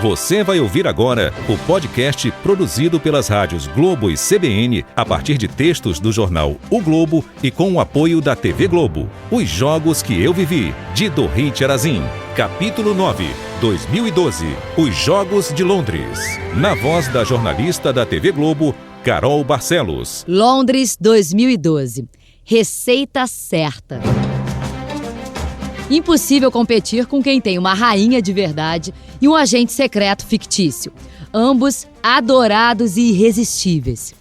Você vai ouvir agora o podcast produzido pelas rádios Globo e CBN a partir de textos do jornal O Globo e com o apoio da TV Globo. Os Jogos que Eu Vivi, de Dorit Arazin. Capítulo 9, 2012. Os Jogos de Londres. Na voz da jornalista da TV Globo, Carol Barcelos. Londres, 2012. Receita certa. Impossível competir com quem tem uma rainha de verdade e um agente secreto fictício. Ambos adorados e irresistíveis.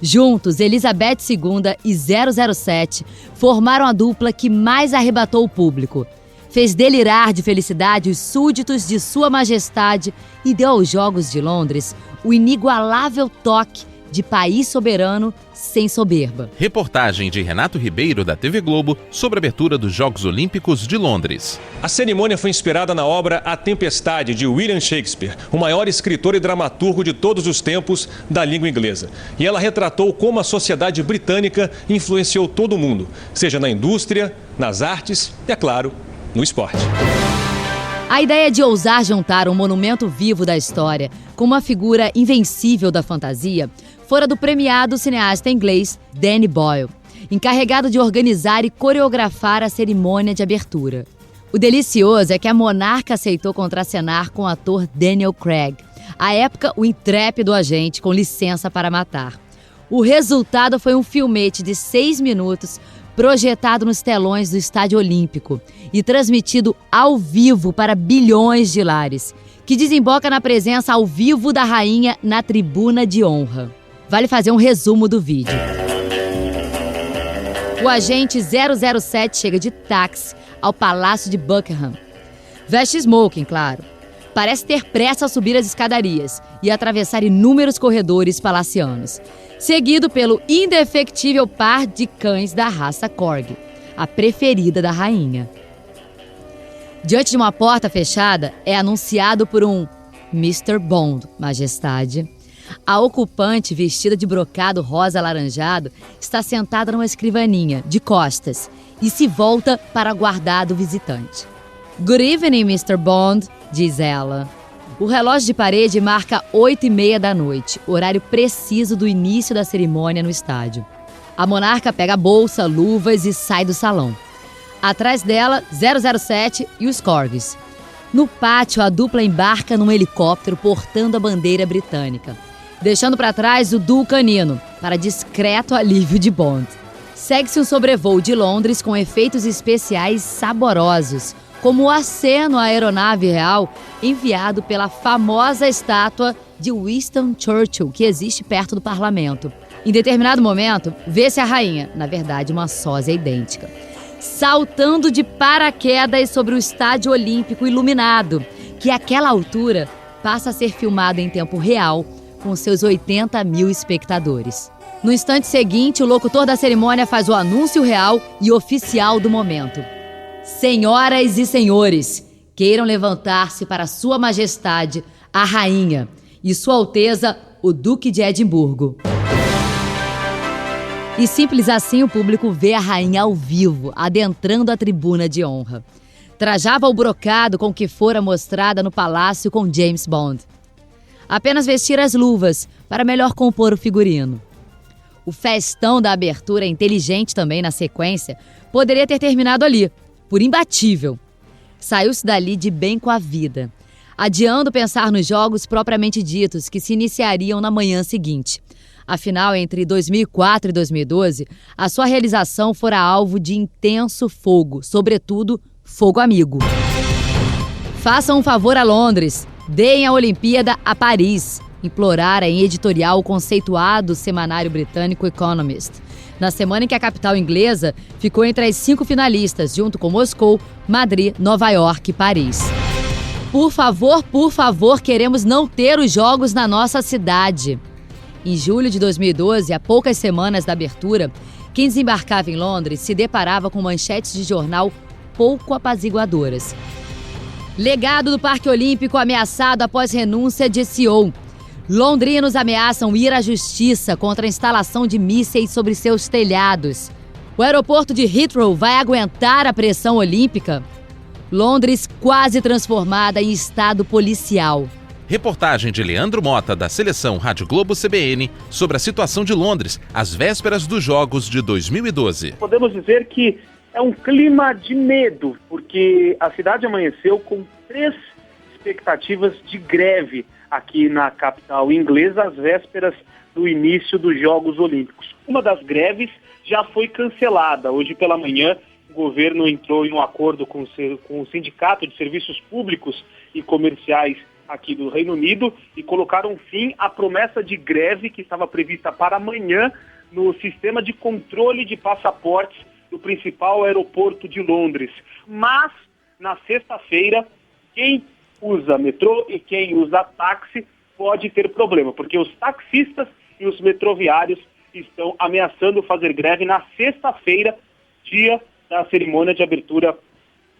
Juntos, Elizabeth II e 007 formaram a dupla que mais arrebatou o público. Fez delirar de felicidade os súditos de Sua Majestade e deu aos Jogos de Londres o inigualável toque de país soberano sem soberba. Reportagem de Renato Ribeiro, da TV Globo, sobre a abertura dos Jogos Olímpicos de Londres. A cerimônia foi inspirada na obra A Tempestade, de William Shakespeare, o maior escritor e dramaturgo de todos os tempos da língua inglesa. E ela retratou como a sociedade britânica influenciou todo o mundo, seja na indústria, nas artes e, é claro, no esporte. A ideia de ousar juntar um monumento vivo da história com uma figura invencível da fantasia fora do premiado cineasta inglês Danny Boyle, encarregado de organizar e coreografar a cerimônia de abertura. O delicioso é que a monarca aceitou contracenar com o ator Daniel Craig, à época o intrépido agente com licença para matar. O resultado foi um filmete de 6 minutos projetado nos telões do Estádio Olímpico e transmitido ao vivo para bilhões de lares, que desemboca na presença ao vivo da rainha na tribuna de honra. Vale fazer um resumo do vídeo. O agente 007 chega de táxi ao Palácio de Buckingham. Veste smoking, claro. Parece ter pressa a subir as escadarias e atravessar inúmeros corredores palacianos, seguido pelo indefectível par de cães da raça Corgi, a preferida da rainha. Diante de uma porta fechada, é anunciado por um Mr. Bond, Majestade. A ocupante, vestida de brocado rosa alaranjado, está sentada numa escrivaninha, de costas, e se volta para aguardar o visitante. Good evening, Mr. Bond, diz ela. O relógio de parede marca 8h30 da noite, horário preciso do início da cerimônia no estádio. A monarca pega a bolsa, luvas e sai do salão. Atrás dela, 007 e os Corgis. No pátio, a dupla embarca num helicóptero portando a bandeira britânica, deixando para trás o duo canino, para discreto alívio de Bond. Segue-se um sobrevoo de Londres com efeitos especiais saborosos, como o aceno à aeronave real enviado pela famosa estátua de Winston Churchill, que existe perto do parlamento. Em determinado momento, vê-se a rainha, na verdade uma sósia idêntica, saltando de paraquedas sobre o Estádio Olímpico iluminado, que àquela altura passa a ser filmado em tempo real com seus 80 mil espectadores. No instante seguinte, o locutor da cerimônia faz o anúncio real e oficial do momento. Senhoras e senhores, queiram levantar-se para Sua Majestade, a Rainha, e Sua Alteza, o Duque de Edimburgo. E simples assim o público vê a rainha ao vivo, adentrando a tribuna de honra. Trajava o brocado com que fora mostrada no palácio com James Bond. Apenas vestir as luvas para melhor compor o figurino. O festão da abertura, inteligente também na sequência, poderia ter terminado ali, por imbatível. Saiu-se dali de bem com a vida, adiando pensar nos jogos propriamente ditos que se iniciariam na manhã seguinte. Afinal, entre 2004 e 2012, a sua realização fora alvo de intenso fogo, sobretudo fogo amigo. Façam um favor a Londres, deem a Olimpíada a Paris, implorara em editorial o conceituado semanário britânico Economist, na semana em que a capital inglesa ficou entre as 5 finalistas, junto com Moscou, Madrid, Nova York e Paris. Por favor, queremos não ter os jogos na nossa cidade. Em julho de 2012, a poucas semanas da abertura, quem desembarcava em Londres se deparava com manchetes de jornal pouco apaziguadoras. Legado do Parque Olímpico ameaçado após renúncia de CEO. Londrinos ameaçam ir à justiça contra a instalação de mísseis sobre seus telhados. O aeroporto de Heathrow vai aguentar a pressão olímpica? Londres quase transformada em estado policial. Reportagem de Leandro Mota, da Seleção Rádio Globo CBN, sobre a situação de Londres, às vésperas dos Jogos de 2012. Podemos dizer que é um clima de medo, porque a cidade amanheceu com 3 expectativas de greve aqui na capital inglesa, às vésperas do início dos Jogos Olímpicos. Uma das greves já foi cancelada. Hoje pela manhã, o governo entrou em um acordo com o Sindicato de Serviços Públicos e Comerciais aqui do Reino Unido e colocaram fim à promessa de greve que estava prevista para amanhã no sistema de controle de passaportes do principal aeroporto de Londres. Mas, na sexta-feira, quem usa metrô e quem usa táxi pode ter problema, porque os taxistas e os metroviários estão ameaçando fazer greve na sexta-feira, dia da cerimônia de abertura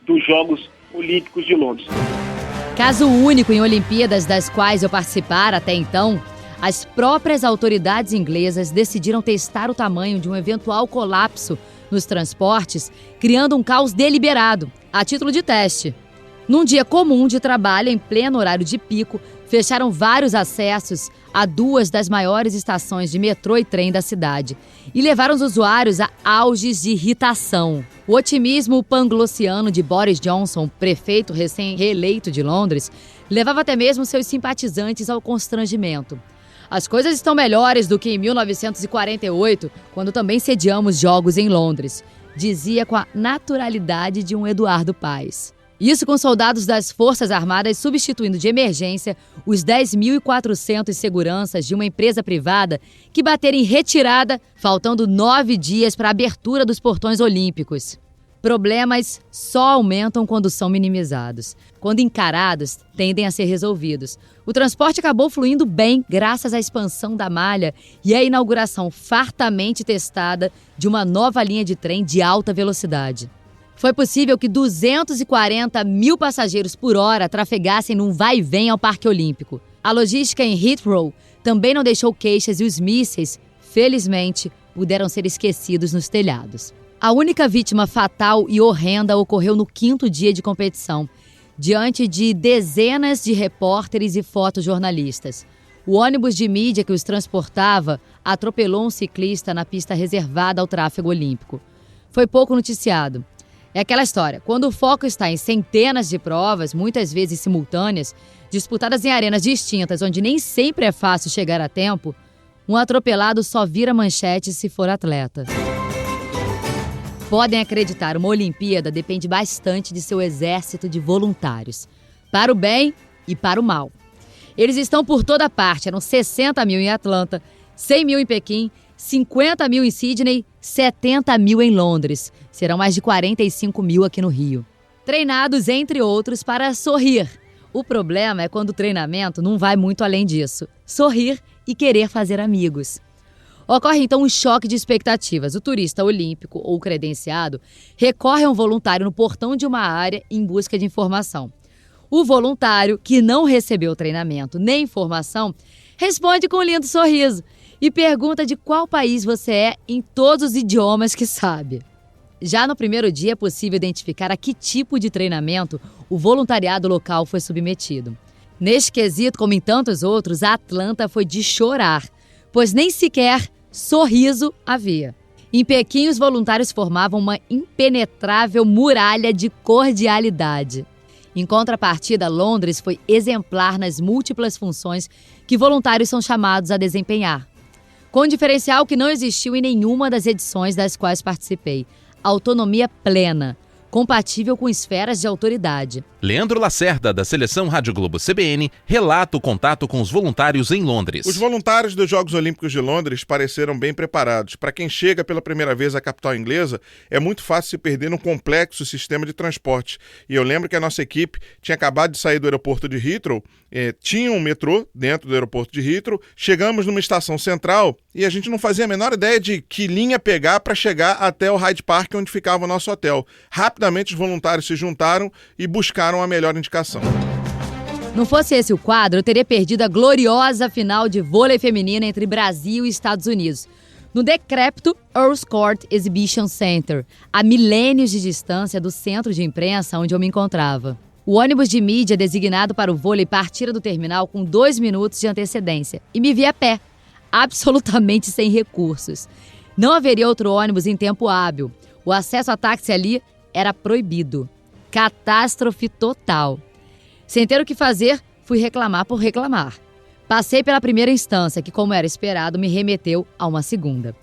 dos Jogos Olímpicos de Londres. Caso único em Olimpíadas das quais eu participara até então, as próprias autoridades inglesas decidiram testar o tamanho de um eventual colapso nos transportes, criando um caos deliberado, a título de teste. Num dia comum de trabalho, em pleno horário de pico, fecharam vários acessos a 2 das maiores estações de metrô e trem da cidade e levaram os usuários a auges de irritação. O otimismo panglossiano de Boris Johnson, prefeito recém-reeleito de Londres, levava até mesmo seus simpatizantes ao constrangimento. As coisas estão melhores do que em 1948, quando também sediamos jogos em Londres, dizia com a naturalidade de um Eduardo Paes. Isso com soldados das Forças Armadas substituindo de emergência os 10.400 seguranças de uma empresa privada que bateram em retirada, faltando 9 dias para a abertura dos portões olímpicos. Problemas só aumentam quando são minimizados. Quando encarados, tendem a ser resolvidos. O transporte acabou fluindo bem graças à expansão da malha e à inauguração fartamente testada de uma nova linha de trem de alta velocidade. Foi possível que 240 mil passageiros por hora trafegassem num vai e vem ao Parque Olímpico. A logística em Heathrow também não deixou queixas e os mísseis, felizmente, puderam ser esquecidos nos telhados. A única vítima fatal e horrenda ocorreu no 5º dia de competição, diante de dezenas de repórteres e fotojornalistas. O ônibus de mídia que os transportava atropelou um ciclista na pista reservada ao tráfego olímpico. Foi pouco noticiado. É aquela história, quando o foco está em centenas de provas, muitas vezes simultâneas, disputadas em arenas distintas, onde nem sempre é fácil chegar a tempo, um atropelado só vira manchete se for atleta. Podem acreditar, uma Olimpíada depende bastante de seu exército de voluntários, para o bem e para o mal. Eles estão por toda parte, eram 60 mil em Atlanta, 100 mil em Pequim, 50 mil em Sydney, 70 mil em Londres. Serão mais de 45 mil aqui no Rio. Treinados, entre outros, para sorrir. O problema é quando o treinamento não vai muito além disso. Sorrir e querer fazer amigos. Ocorre então um choque de expectativas. O turista olímpico ou credenciado recorre a um voluntário no portão de uma área em busca de informação. O voluntário, que não recebeu treinamento nem informação, responde com um lindo sorriso e pergunta de qual país você é em todos os idiomas que sabe. Já no primeiro dia é possível identificar a que tipo de treinamento o voluntariado local foi submetido. Neste quesito, como em tantos outros, a Atlanta foi de chorar, pois nem sequer sorriso havia. Em Pequim, os voluntários formavam uma impenetrável muralha de cordialidade. Em contrapartida, Londres foi exemplar nas múltiplas funções que voluntários são chamados a desempenhar. Com um diferencial que não existiu em nenhuma das edições das quais participei: autonomia plena, compatível com esferas de autoridade. Leandro Lacerda, da Seleção Rádio Globo CBN, relata o contato com os voluntários em Londres. Os voluntários dos Jogos Olímpicos de Londres pareceram bem preparados. Para quem chega pela primeira vez à capital inglesa, é muito fácil se perder num complexo sistema de transporte. E eu lembro que a nossa equipe tinha acabado de sair do aeroporto de Heathrow, tinha um metrô dentro do aeroporto de Heathrow, chegamos numa estação central e a gente não fazia a menor ideia de que linha pegar para chegar até o Hyde Park, onde ficava o nosso hotel. Rapidamente os voluntários se juntaram e buscaram a melhor indicação. Não fosse esse o quadro, eu teria perdido a gloriosa final de vôlei feminina entre Brasil e Estados Unidos, no decrépito Earls Court Exhibition Center, a milênios de distância do centro de imprensa onde eu me encontrava. O ônibus de mídia designado para o vôlei partira do terminal com 2 minutos de antecedência e me vi a pé, absolutamente sem recursos. Não haveria outro ônibus em tempo hábil. O acesso a táxi ali era proibido. Catástrofe total. Sem ter o que fazer, fui reclamar por reclamar. Passei pela primeira instância, que, como era esperado, me remeteu a uma segunda.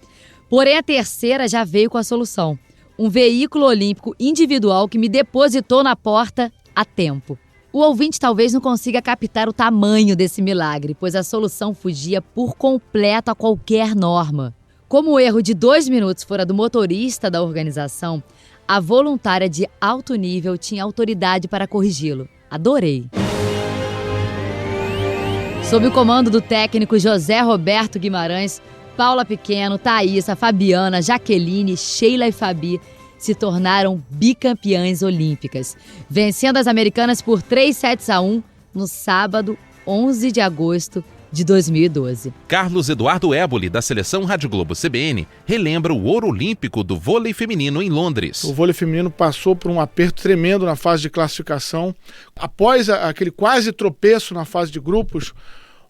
Porém, a terceira já veio com a solução. Um veículo olímpico individual que me depositou na porta a tempo. O ouvinte talvez não consiga captar o tamanho desse milagre, pois a solução fugia por completo a qualquer norma. Como o erro de 2 minutos fora do motorista da organização, a voluntária de alto nível tinha autoridade para corrigi-lo. Adorei. Sob o comando do técnico José Roberto Guimarães, Paula Pequeno, Thaísa, Fabiana, Jaqueline, Sheila e Fabi se tornaram bicampeãs olímpicas, vencendo as americanas por 3-1 no sábado, 11 de agosto de 2012. Carlos Eduardo Éboli, da seleção Rádio Globo CBN, relembra o ouro olímpico do vôlei feminino em Londres. O vôlei feminino passou por um aperto tremendo na fase de classificação. Após aquele quase tropeço na fase de grupos,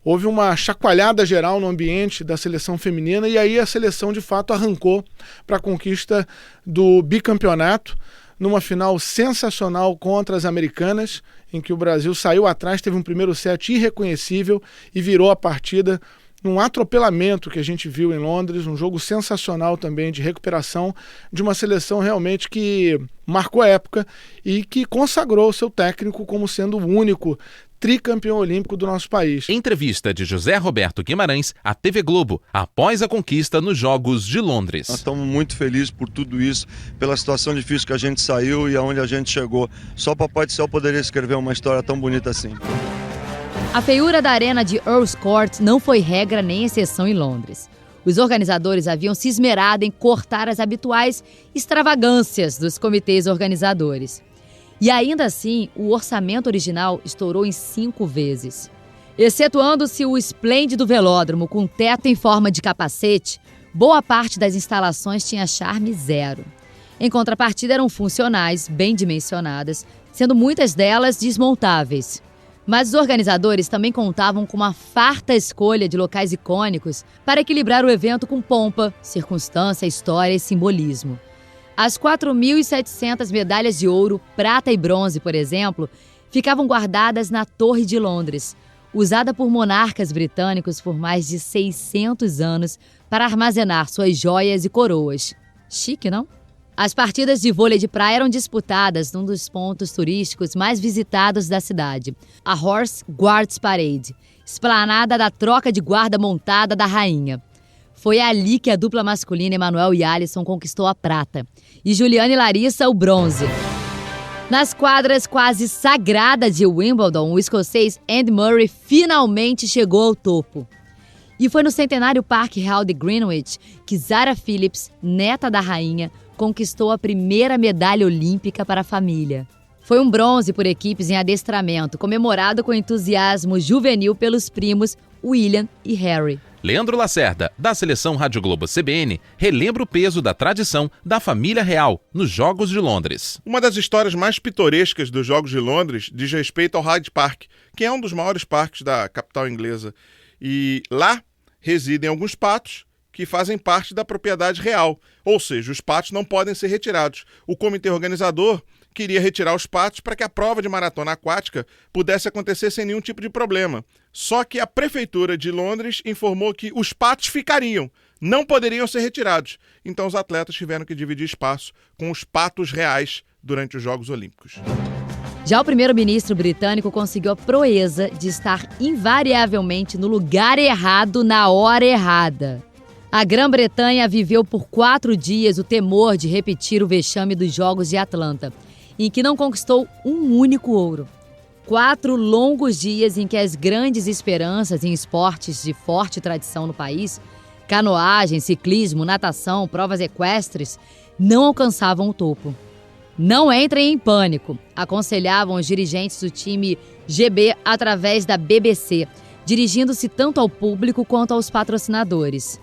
houve uma chacoalhada geral no ambiente da seleção feminina e aí a seleção de fato arrancou para a conquista do bicampeonato numa final sensacional contra as americanas, em que o Brasil saiu atrás, teve um primeiro set irreconhecível e virou a partida num atropelamento que a gente viu em Londres, um jogo sensacional também de recuperação de uma seleção realmente que marcou a época e que consagrou o seu técnico como sendo o único tricampeão olímpico do nosso país. Entrevista de José Roberto Guimarães à TV Globo, após a conquista nos Jogos de Londres. Nós estamos muito felizes por tudo isso, pela situação difícil que a gente saiu e aonde a gente chegou. Só o Papai do Céu poderia escrever uma história tão bonita assim. A feiura da arena de Earls Court não foi regra nem exceção em Londres. Os organizadores haviam se esmerado em cortar as habituais extravagâncias dos comitês organizadores. E ainda assim, o orçamento original estourou em 5 vezes. Excetuando-se o esplêndido velódromo com teto em forma de capacete, boa parte das instalações tinha charme zero. Em contrapartida, eram funcionais, bem dimensionadas, sendo muitas delas desmontáveis. Mas os organizadores também contavam com uma farta escolha de locais icônicos para equilibrar o evento com pompa, circunstância, história e simbolismo. As 4.700 medalhas de ouro, prata e bronze, por exemplo, ficavam guardadas na Torre de Londres, usada por monarcas britânicos por mais de 600 anos para armazenar suas joias e coroas. Chique, não? As partidas de vôlei de praia eram disputadas num dos pontos turísticos mais visitados da cidade, a Horse Guards Parade, esplanada da troca de guarda montada da rainha. Foi ali que a dupla masculina Emanuel e Alisson conquistou a prata e Juliana e Larissa o bronze. Nas quadras quase sagradas de Wimbledon, o escocês Andy Murray finalmente chegou ao topo. E foi no Centenário Parque Real de Greenwich que Zara Phillips, neta da rainha, conquistou a primeira medalha olímpica para a família. Foi um bronze por equipes em adestramento, comemorado com entusiasmo juvenil pelos primos William e Harry. Leandro Lacerda, da seleção Rádio Globo CBN, relembra o peso da tradição da família real nos Jogos de Londres. Uma das histórias mais pitorescas dos Jogos de Londres diz respeito ao Hyde Park, que é um dos maiores parques da capital inglesa. E lá residem alguns patos que fazem parte da propriedade real, ou seja, os patos não podem ser retirados. O comitê organizador queria retirar os patos para que a prova de maratona aquática pudesse acontecer sem nenhum tipo de problema. Só que a prefeitura de Londres informou que os patos ficariam, não poderiam ser retirados. Então os atletas tiveram que dividir espaço com os patos reais durante os Jogos Olímpicos. Já o primeiro-ministro britânico conseguiu a proeza de estar invariavelmente no lugar errado na hora errada. A Grã-Bretanha viveu por 4 dias o temor de repetir o vexame dos Jogos de Atlanta, em que não conquistou um único ouro. 4 longos dias em que as grandes esperanças em esportes de forte tradição no país, canoagem, ciclismo, natação, provas equestres, não alcançavam o topo. Não entrem em pânico, aconselhavam os dirigentes do time GB através da BBC, dirigindo-se tanto ao público quanto aos patrocinadores.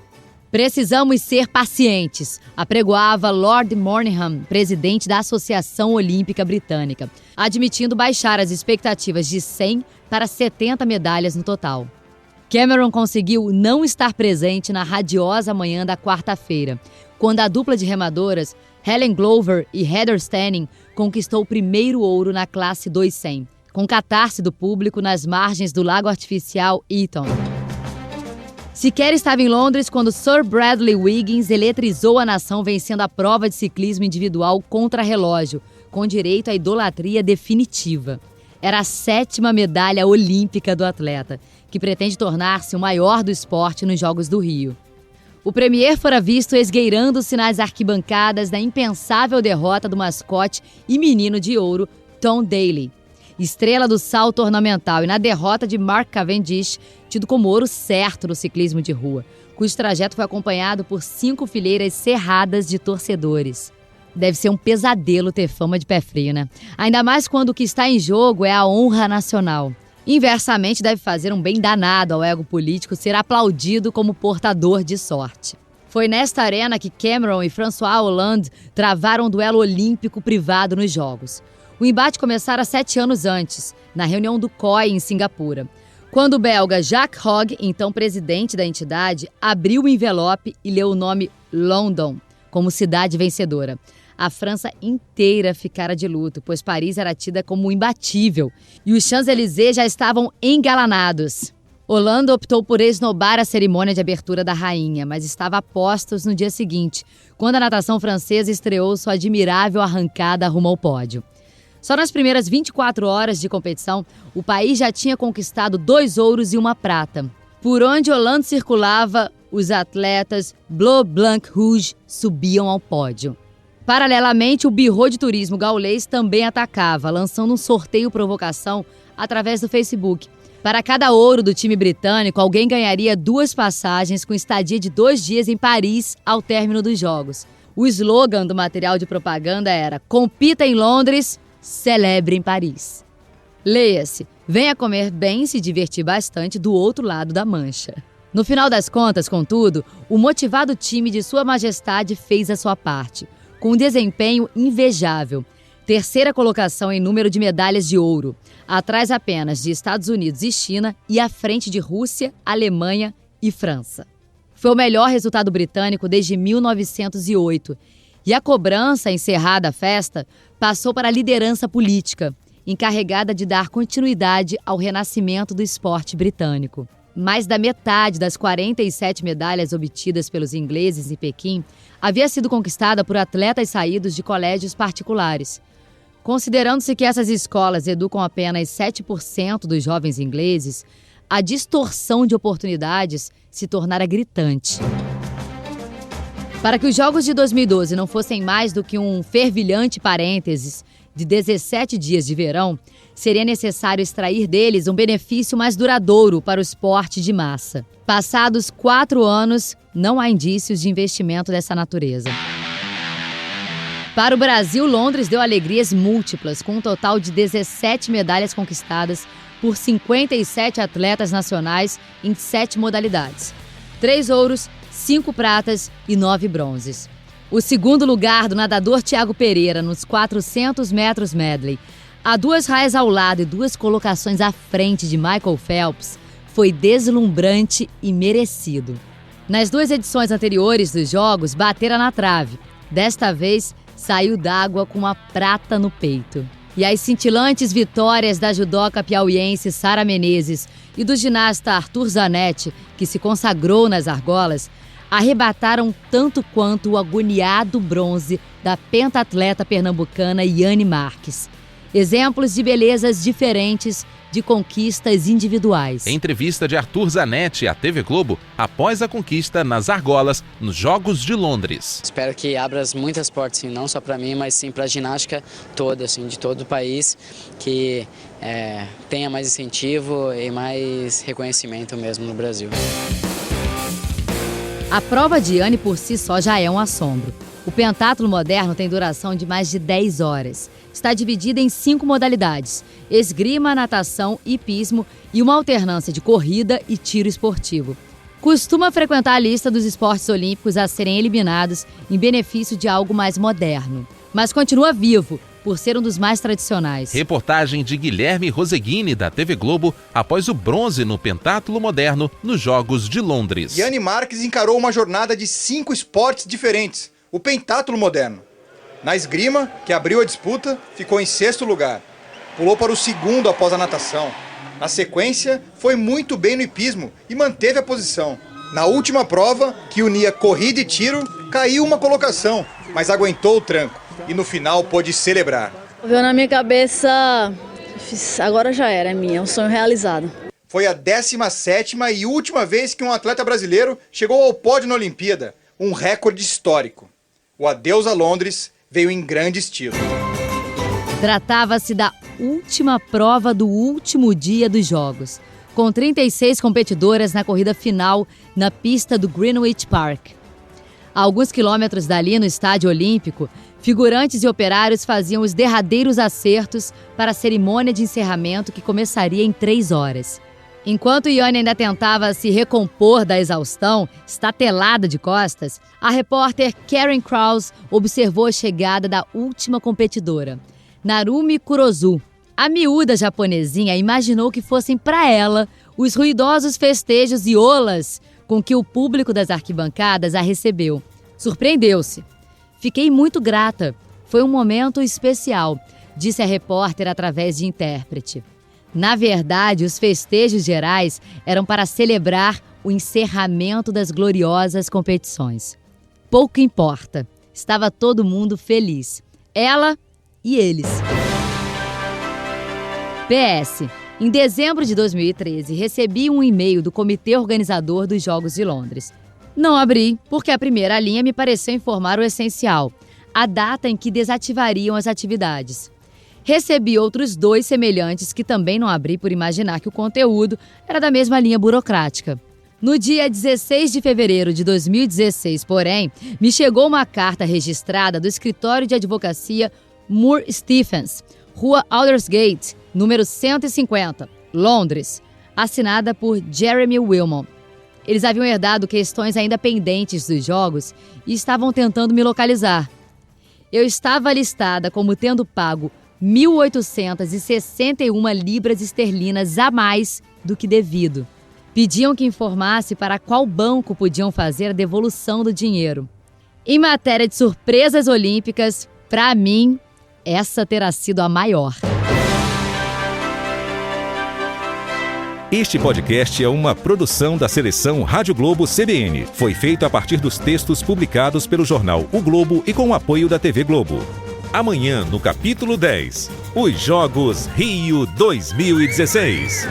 Precisamos ser pacientes, apregoava Lord Moynihan, presidente da Associação Olímpica Britânica, admitindo baixar as expectativas de 100 para 70 medalhas no total. Cameron conseguiu não estar presente na radiosa manhã da quarta-feira, quando a dupla de remadoras, Helen Glover e Heather Stanning, conquistou o primeiro ouro na classe 200, com catarse do público nas margens do lago artificial Eton. Sequer estava em Londres quando Sir Bradley Wiggins eletrizou a nação vencendo a prova de ciclismo individual contra-relógio, com direito à idolatria definitiva. Era a 7ª medalha olímpica do atleta, que pretende tornar-se o maior do esporte nos Jogos do Rio. O premier fora visto esgueirando-se nas arquibancadas da impensável derrota do mascote e menino de ouro, Tom Daley, estrela do salto ornamental, e na derrota de Mark Cavendish, tido como ouro certo no ciclismo de rua, cujo trajeto foi acompanhado por 5 fileiras cerradas de torcedores. Deve ser um pesadelo ter fama de pé frio, né? Ainda mais quando o que está em jogo é a honra nacional. Inversamente, deve fazer um bem danado ao ego político ser aplaudido como portador de sorte. Foi nesta arena que Cameron e François Hollande travaram um duelo olímpico privado nos Jogos. O embate começara 7 anos antes, na reunião do COI em Singapura, quando o belga Jacques Hogg, então presidente da entidade, abriu o envelope e leu o nome London como cidade vencedora. A França inteira ficara de luto, pois Paris era tida como imbatível e os Champs-Élysées já estavam engalanados. Hollande optou por esnobar a cerimônia de abertura da rainha, mas estava a postos no dia seguinte, quando a natação francesa estreou sua admirável arrancada rumo ao pódio. Só nas primeiras 24 horas de competição, o país já tinha conquistado 2 ouros e 1 prata. Por onde Hollande circulava, os atletas Bleu Blanc Rouge subiam ao pódio. Paralelamente, o Bureau de Turismo gaulês também atacava, lançando um sorteio provocação através do Facebook. Para cada ouro do time britânico, alguém ganharia 2 passagens com estadia de 2 dias em Paris ao término dos Jogos. O slogan do material de propaganda era: compita em Londres, celebre em Paris. Leia-se: venha comer bem e se divertir bastante do outro lado da mancha. No final das contas, contudo, o motivado time de Sua Majestade fez a sua parte, com um desempenho invejável. 3ª colocação em número de medalhas de ouro, atrás apenas de Estados Unidos e China e à frente de Rússia, Alemanha e França. Foi o melhor resultado britânico desde 1908. E a cobrança, encerrada a festa, passou para a liderança política, encarregada de dar continuidade ao renascimento do esporte britânico. Mais da metade das 47 medalhas obtidas pelos ingleses em Pequim havia sido conquistada por atletas saídos de colégios particulares. Considerando-se que essas escolas educam apenas 7% dos jovens ingleses, a distorção de oportunidades se tornara gritante. Para que os Jogos de 2012 não fossem mais do que um fervilhante parênteses de 17 dias de verão, seria necessário extrair deles um benefício mais duradouro para o esporte de massa. Passados 4 anos, não há indícios de investimento dessa natureza. Para o Brasil, Londres deu alegrias múltiplas, com um total de 17 medalhas conquistadas por 57 atletas nacionais em 7 modalidades. 3 ouros, 5 pratas e 9 bronzes. O segundo lugar do nadador Thiago Pereira nos 400 metros medley, a 2 raias ao lado e 2 colocações à frente de Michael Phelps, foi deslumbrante e merecido. Nas 2 edições anteriores dos Jogos, batera na trave. Desta vez, saiu d'água com uma prata no peito. E as cintilantes vitórias da judoca piauiense Sara Menezes e do ginasta Arthur Zanetti, que se consagrou nas argolas, arrebataram tanto quanto o agoniado bronze da pentatleta pernambucana Yane Marques. Exemplos de belezas diferentes de conquistas individuais. Entrevista de Arthur Zanetti à TV Globo após a conquista nas argolas nos Jogos de Londres. Espero que abra muitas portas, assim, não só para mim, mas sim para a ginástica toda, assim, de todo o país, que tenha mais incentivo e mais reconhecimento mesmo no Brasil. A prova de Yane por si só já é um assombro. O pentatlo moderno tem duração de mais de 10 horas. Está dividida em 5 modalidades: esgrima, natação, hipismo e uma alternância de corrida e tiro esportivo. costuma frequentar a lista dos esportes olímpicos a serem eliminados em benefício de algo mais moderno. Mas continua vivo, por ser um dos mais tradicionais. Reportagem de Guilherme Roseguini, da TV Globo, após o bronze no pentatlo moderno nos Jogos de Londres. Yane Marques encarou uma jornada de 5 esportes diferentes, o pentatlo moderno. Na esgrima, que abriu a disputa, ficou em 6º lugar. Pulou para o 2º após a natação. Na sequência, foi muito bem no hipismo e manteve a posição. Na última prova, que unia corrida e tiro, caiu uma colocação, mas aguentou o tranco e no final pôde celebrar. Veio na minha cabeça, agora já era, é minha, um sonho realizado. Foi a 17ª e última vez que um atleta brasileiro chegou ao pódio na Olimpíada, um recorde histórico. O adeus a Londres veio em grande estilo. Tratava-se da última prova do último dia dos Jogos, com 36 competidoras na corrida final na pista do Greenwich Park. A alguns quilômetros dali, no Estádio Olímpico, figurantes e operários faziam os derradeiros acertos para a cerimônia de encerramento que começaria em 3 horas. Enquanto Yane ainda tentava se recompor da exaustão, estatelada de costas, a repórter Karen Krause observou a chegada da última competidora, Narumi Kurozu. A miúda japonesinha imaginou que fossem para ela os ruidosos festejos e olas com que o público das arquibancadas a recebeu. Surpreendeu-se. Fiquei muito grata. Foi um momento especial, disse a repórter através de intérprete. Na verdade, os festejos gerais eram para celebrar o encerramento das gloriosas competições. Pouco importa. Estava todo mundo feliz. Ela e eles. PS. Em dezembro de 2013, recebi um e-mail do comitê organizador dos Jogos de Londres. Não abri, porque a primeira linha me pareceu informar o essencial, a data em que desativariam as atividades. Recebi outros 2 semelhantes que também não abri por imaginar que o conteúdo era da mesma linha burocrática. No dia 16 de fevereiro de 2016, porém, me chegou uma carta registrada do escritório de advocacia Moore Stephens, Rua Aldersgate, número 150, Londres, assinada por Jeremy Wilmot. Eles haviam herdado questões ainda pendentes dos jogos e estavam tentando me localizar. Eu estava listada como tendo pago 1.861 libras esterlinas a mais do que devido. Pediam que informasse para qual banco podiam fazer a devolução do dinheiro. Em matéria de surpresas olímpicas, para mim, essa terá sido a maior. Este podcast é uma produção da seleção Rádio Globo CBN. Foi feito a partir dos textos publicados pelo jornal O Globo e com o apoio da TV Globo. Amanhã, no capítulo 10, os Jogos Rio 2016.